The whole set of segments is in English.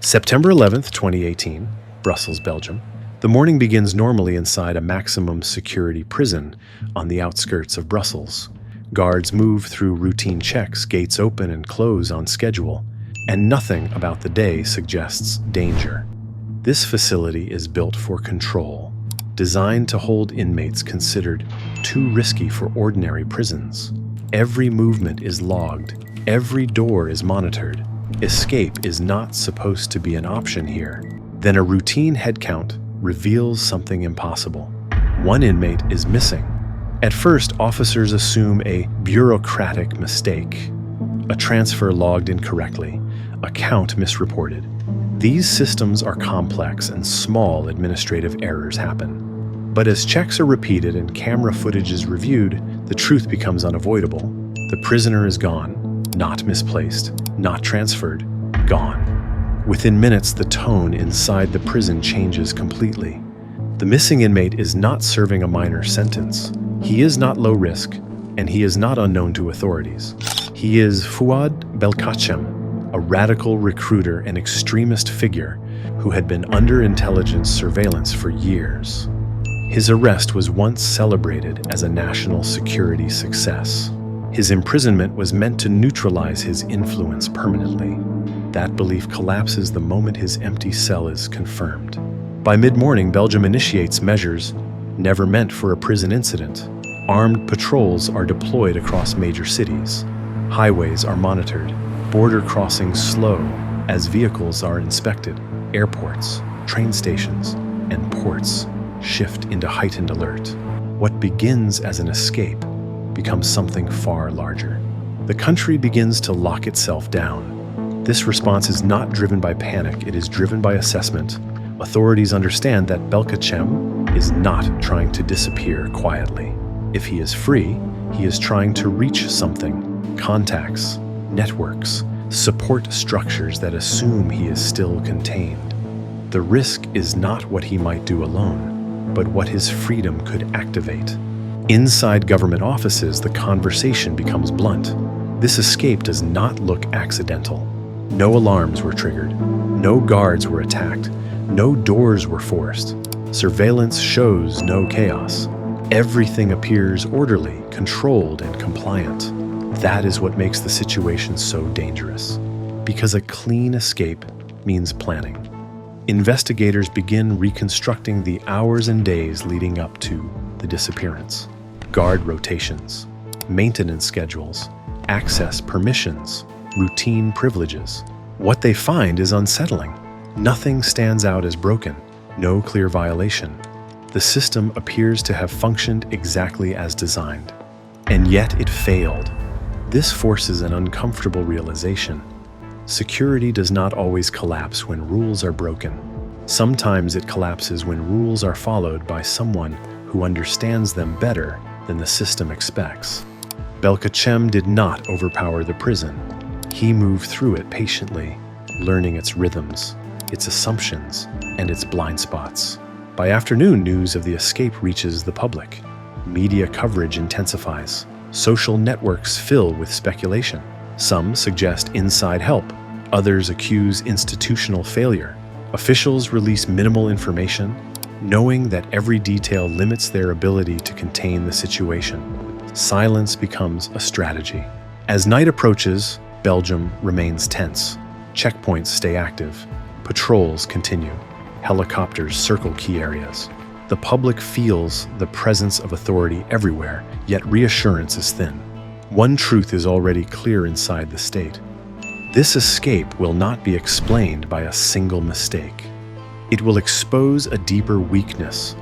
September 11th, 2018, Brussels, Belgium. The morning begins normally inside a maximum security prison on the outskirts of Brussels. Guards move through routine checks, gates open and close on schedule, and nothing about the day suggests danger. This facility is built for control, designed to hold inmates considered too risky for ordinary prisons. Every movement is logged, every door is monitored. Escape is not supposed to be an option here. Then a routine headcount reveals something impossible. One inmate is missing. At first, officers assume a bureaucratic mistake. A transfer logged incorrectly, a count misreported. These systems are complex and small administrative errors happen. But as checks are repeated and camera footage is reviewed, the truth becomes unavoidable. The prisoner is gone. Not misplaced, not transferred, gone. Within minutes, the tone inside the prison changes completely. The missing inmate is not serving a minor sentence. He is not low risk, and he is not unknown to authorities. He is Fouad Belkacem, a radical recruiter and extremist figure who had been under intelligence surveillance for years. His arrest was once celebrated as a national security success. His imprisonment was meant to neutralize his influence permanently. That belief collapses the moment his empty cell is confirmed. By mid-morning, Belgium initiates measures never meant for a prison incident. Armed patrols are deployed across major cities. Highways are monitored. Border crossings slow as vehicles are inspected. Airports, train stations, and ports shift into heightened alert. What begins as an escape becomes something far larger. The country begins to lock itself down. This response is not driven by panic, it is driven by assessment. Authorities understand that Belkacem is not trying to disappear quietly. If he is free, he is trying to reach something: contacts, networks, support structures that assume he is still contained. The risk is not what he might do alone, but what his freedom could activate. Inside government offices, the conversation becomes blunt. This escape does not look accidental. No alarms were triggered. No guards were attacked. No doors were forced. Surveillance shows no chaos. Everything appears orderly, controlled, and compliant. That is what makes the situation so dangerous. Because a clean escape means planning. Investigators begin reconstructing the hours and days leading up to the disappearance. Guard rotations, maintenance schedules, access permissions, routine privileges. What they find is unsettling. Nothing stands out as broken, no clear violation. The system appears to have functioned exactly as designed. And yet it failed. This forces an uncomfortable realization. Security does not always collapse when rules are broken. Sometimes it collapses when rules are followed by someone who understands them better than the system expects. Belkacem did not overpower the prison. He moved through it patiently, learning its rhythms, its assumptions, and its blind spots. By afternoon, news of the escape reaches the public. Media coverage intensifies. Social networks fill with speculation. Some suggest inside help. Others accuse institutional failure. Officials release minimal information, knowing that every detail limits their ability to contain the situation. Silence becomes a strategy. As night approaches, Belgium remains tense. Checkpoints stay active. Patrols continue. Helicopters circle key areas. The public feels the presence of authority everywhere, yet reassurance is thin. One truth is already clear inside the state. This escape will not be explained by a single mistake. It will expose a deeper weakness,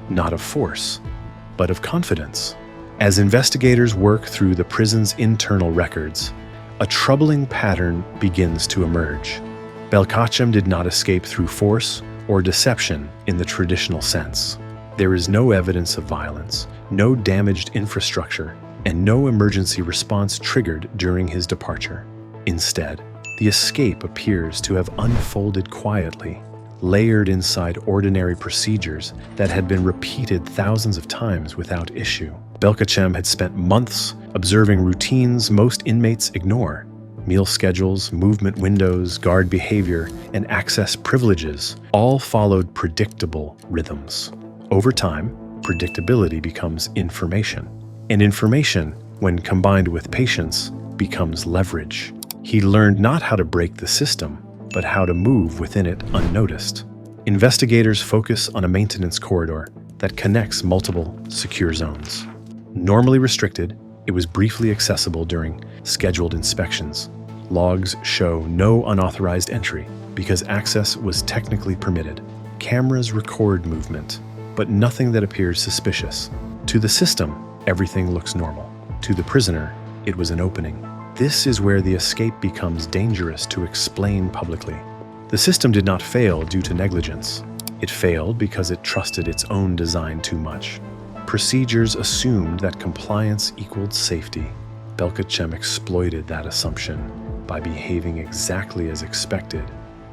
not of force, but of confidence. As investigators work through the prison's internal records, a troubling pattern begins to emerge. Belkacem did not escape through force or deception in the traditional sense. There is no evidence of violence, no damaged infrastructure, and no emergency response triggered during his departure. Instead, the escape appears to have unfolded quietly, layered inside ordinary procedures that had been repeated thousands of times without issue. Belkacem had spent months observing routines most inmates ignore. Meal schedules, movement windows, guard behavior, and access privileges all followed predictable rhythms. Over time, predictability becomes information. And information, when combined with patience, becomes leverage. He learned not how to break the system, but how to move within it unnoticed. Investigators focus on a maintenance corridor that connects multiple secure zones. Normally restricted, it was briefly accessible during scheduled inspections. Logs show no unauthorized entry because access was technically permitted. Cameras record movement, but nothing that appears suspicious. To the system, everything looks normal. To the prisoner, it was an opening. This is where the escape becomes dangerous to explain publicly. The system did not fail due to negligence. It failed because it trusted its own design too much. Procedures assumed that compliance equaled safety. Belkacem exploited that assumption by behaving exactly as expected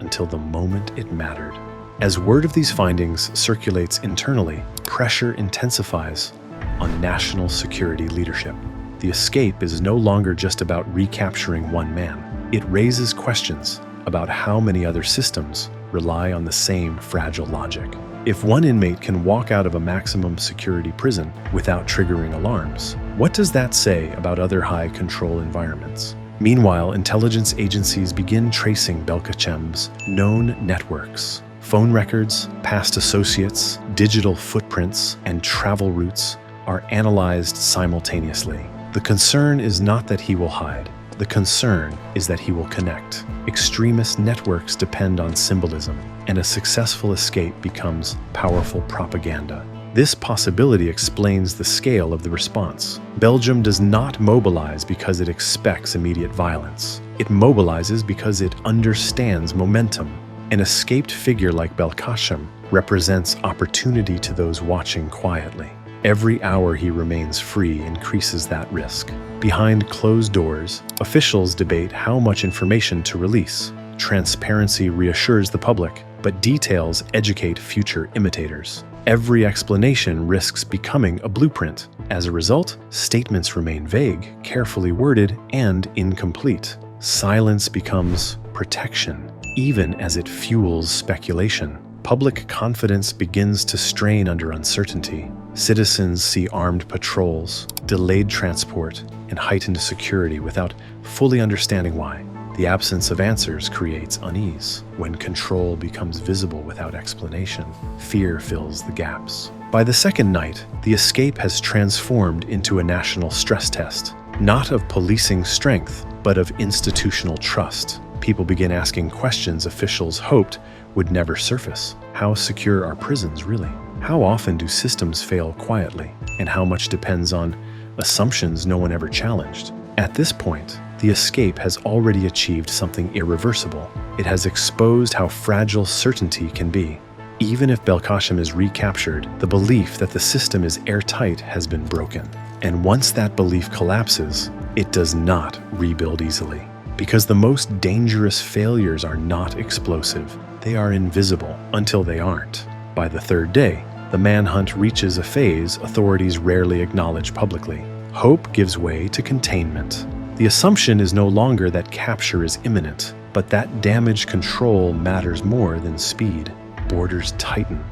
until the moment it mattered. As word of these findings circulates internally, pressure intensifies on national security leadership. The escape is no longer just about recapturing one man. It raises questions about how many other systems rely on the same fragile logic. If one inmate can walk out of a maximum security prison without triggering alarms, what does that say about other high-control environments? Meanwhile, intelligence agencies begin tracing Belkacem's known networks. Phone records, past associates, digital footprints, and travel routes are analyzed simultaneously. The concern is not that he will hide. The concern is that he will connect. Extremist networks depend on symbolism, and a successful escape becomes powerful propaganda. This possibility explains the scale of the response. Belgium does not mobilize because it expects immediate violence. It mobilizes because it understands momentum. An escaped figure like Belkacem represents opportunity to those watching quietly. Every hour he remains free increases that risk. Behind closed doors, officials debate how much information to release. Transparency reassures the public, but details educate future imitators. Every explanation risks becoming a blueprint. As a result, statements remain vague, carefully worded, and incomplete. Silence becomes protection, even as it fuels speculation. Public confidence begins to strain under uncertainty. Citizens see armed patrols, delayed transport, and heightened security without fully understanding why. The absence of answers creates unease. When control becomes visible without explanation, fear fills the gaps. By the second night, the escape has transformed into a national stress test, not of policing strength, but of institutional trust. People begin asking questions officials hoped would never surface. How secure are prisons really? How often do systems fail quietly? And how much depends on assumptions no one ever challenged? At this point, the escape has already achieved something irreversible. It has exposed how fragile certainty can be. Even if Belkacem is recaptured, the belief that the system is airtight has been broken. And once that belief collapses, it does not rebuild easily. Because the most dangerous failures are not explosive. They are invisible until they aren't. By the third day, the manhunt reaches a phase authorities rarely acknowledge publicly. Hope gives way to containment. The assumption is no longer that capture is imminent, but that damage control matters more than speed. Borders tighten,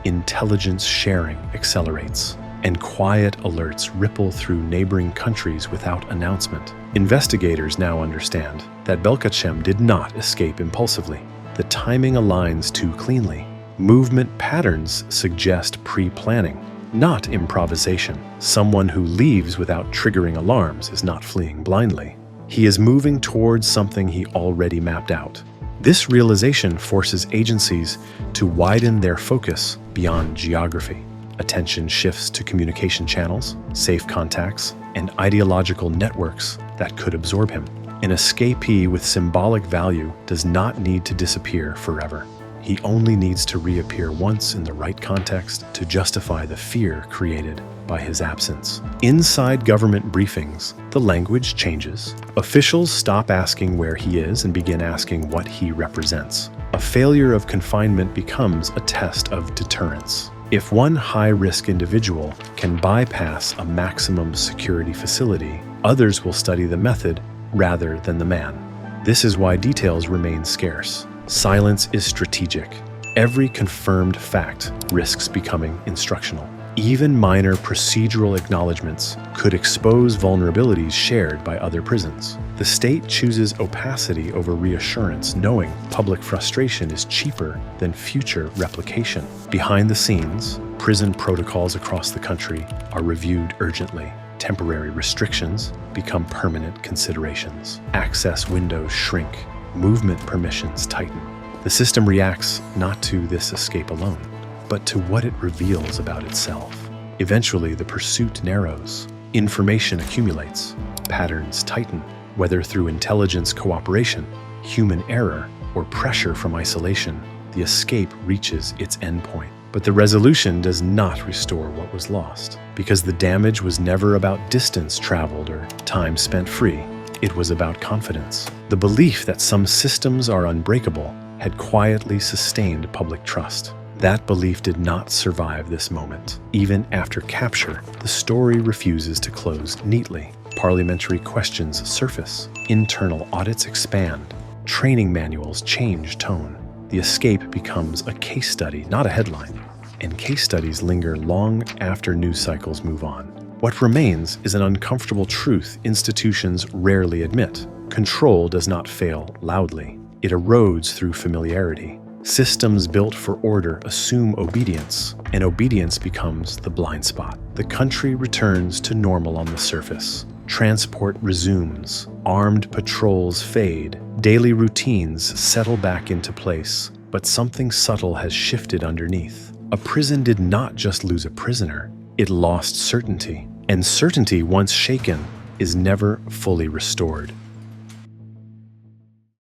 intelligence sharing accelerates, and quiet alerts ripple through neighboring countries without announcement. Investigators now understand that Belkacem did not escape impulsively. The timing aligns too cleanly. Movement patterns suggest pre-planning, not improvisation. Someone who leaves without triggering alarms is not fleeing blindly. He is moving towards something he already mapped out. This realization forces agencies to widen their focus beyond geography. Attention shifts to communication channels, safe contacts, and ideological networks that could absorb him. An escapee with symbolic value does not need to disappear forever. He only needs to reappear once in the right context to justify the fear created by his absence. Inside government briefings, the language changes. Officials stop asking where he is and begin asking what he represents. A failure of confinement becomes a test of deterrence. If one high-risk individual can bypass a maximum security facility, others will study the method rather than the man. This is why details remain scarce. Silence is strategic. Every confirmed fact risks becoming instructional. Even minor procedural acknowledgments could expose vulnerabilities shared by other prisons. The state chooses opacity over reassurance, knowing public frustration is cheaper than future replication. Behind the scenes, prison protocols across the country are reviewed urgently. Temporary restrictions become permanent considerations. Access windows shrink. Movement permissions tighten. The system reacts not to this escape alone, but to what it reveals about itself. Eventually, the pursuit narrows. Information accumulates. Patterns tighten, whether through intelligence cooperation, human error, or pressure from isolation. The escape reaches its endpoint. But the resolution does not restore what was lost, because the damage was never about distance traveled or time spent free. It was about confidence. The belief that some systems are unbreakable had quietly sustained public trust. That belief did not survive this moment. Even after capture, the story refuses to close neatly. Parliamentary questions surface. Internal audits expand. Training manuals change tone. The escape becomes a case study, not a headline. And case studies linger long after news cycles move on. What remains is an uncomfortable truth institutions rarely admit. Control does not fail loudly. It erodes through familiarity. Systems built for order assume obedience, and obedience becomes the blind spot. The country returns to normal on the surface. Transport resumes. Armed patrols fade. Daily routines settle back into place. But something subtle has shifted underneath. A prison did not just lose a prisoner. It lost certainty. And certainty, once shaken, is never fully restored.